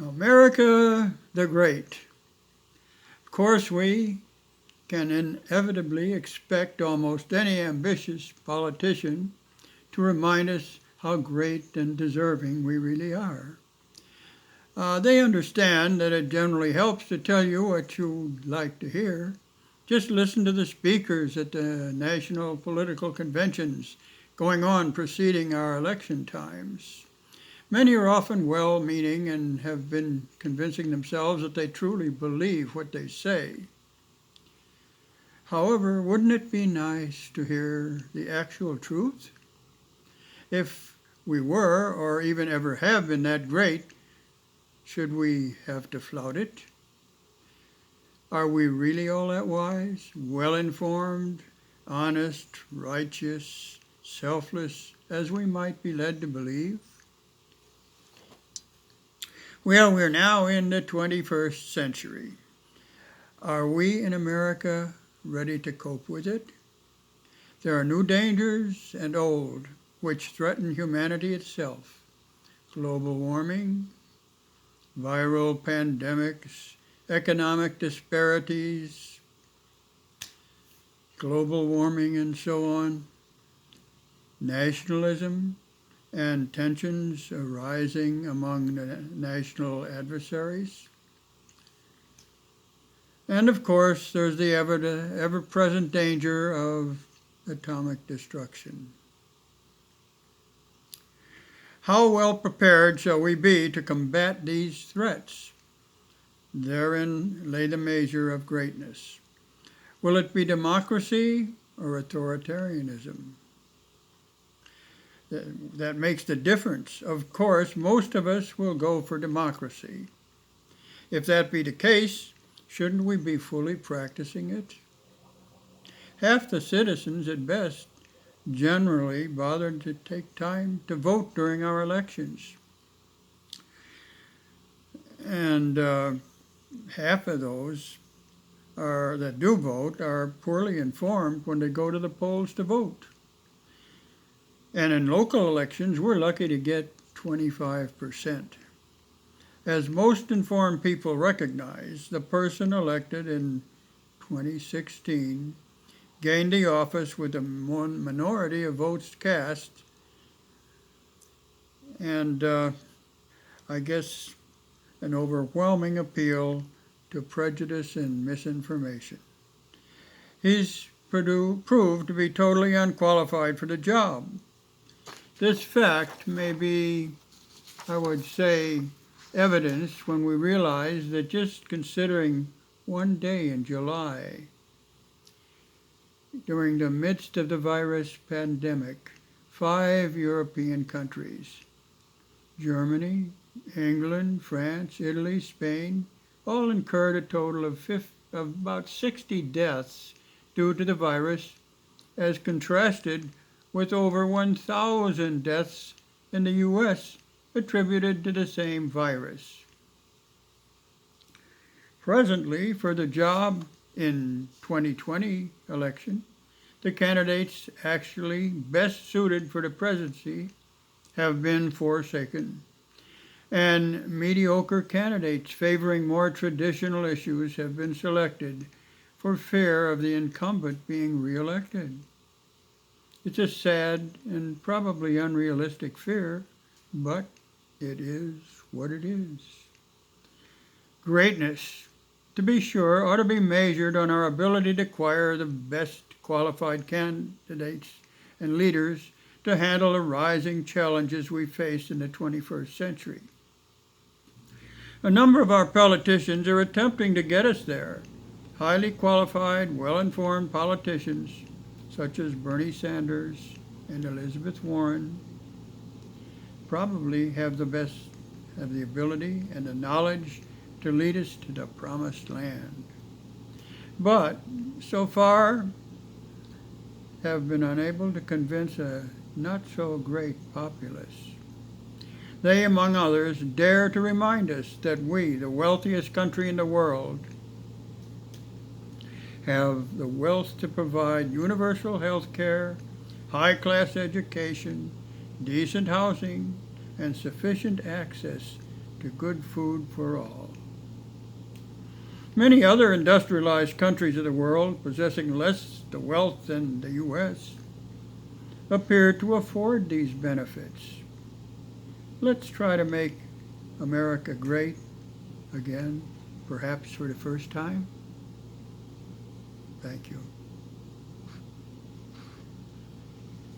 America the Great. Of course, we can inevitably expect almost any ambitious politician to remind us how great and deserving we really are. They understand that it generally helps to tell you what you'd like to hear. Just listen to the speakers at the national political conventions going on preceding our election times. Many are often well-meaning and have been convincing themselves that they truly believe what they say. However, wouldn't it be nice to hear the actual truth? If we were, or even ever have been that great, should we have to flout it? Are we really all that wise, well-informed, honest, righteous, selfless, as we might be led to believe? Well, we're now in the 21st century. Are we in America ready to cope with it? There are new dangers and old which threaten humanity itself. Global warming, viral pandemics, economic disparities, global warming and so on, nationalism, and tensions arising among the national adversaries. And of course, there's the ever-present danger of atomic destruction. How well prepared shall we be to combat these threats? Therein lay the measure of greatness. Will it be democracy or authoritarianism? That makes the difference. Of course, most of us will go for democracy. If that be the case, shouldn't we be fully practicing it? Half the citizens, at best, generally bother to take time to vote during our elections. And half of those that do vote are poorly informed when they go to the polls to vote. And in local elections, we're lucky to get 25%. As most informed people recognize, the person elected in 2016 gained the office with a minority of votes cast, and I guess an overwhelming appeal to prejudice and misinformation. He's proved to be totally unqualified for the job. This fact may be, I would say, evidence when we realize that just considering one day in July, during the midst of the virus pandemic, 5 European countries, Germany, England, France, Italy, Spain, all incurred a total of about 60 deaths due to the virus, as contrasted with over 1,000 deaths in the U.S. attributed to the same virus. Presently, for the job in 2020 election, the candidates actually best suited for the presidency have been forsaken, and mediocre candidates favoring more traditional issues have been selected for fear of the incumbent being reelected. It's a sad and probably unrealistic fear, but it is what it is. Greatness, to be sure, ought to be measured on our ability to acquire the best qualified candidates and leaders to handle the rising challenges we face in the 21st century. A number of our politicians are attempting to get us there. Highly qualified, well-informed politicians such as Bernie Sanders and Elizabeth Warren probably have the ability and the knowledge to lead us to the promised land. But so far have been unable to convince a not so great populace. They, among others, dare to remind us that we, the wealthiest country in the world, have the wealth to provide universal health care, high-class education, decent housing, and sufficient access to good food for all. Many other industrialized countries of the world, possessing less the wealth than the U.S., appear to afford these benefits. Let's try to make America great again, perhaps for the first time. Thank you.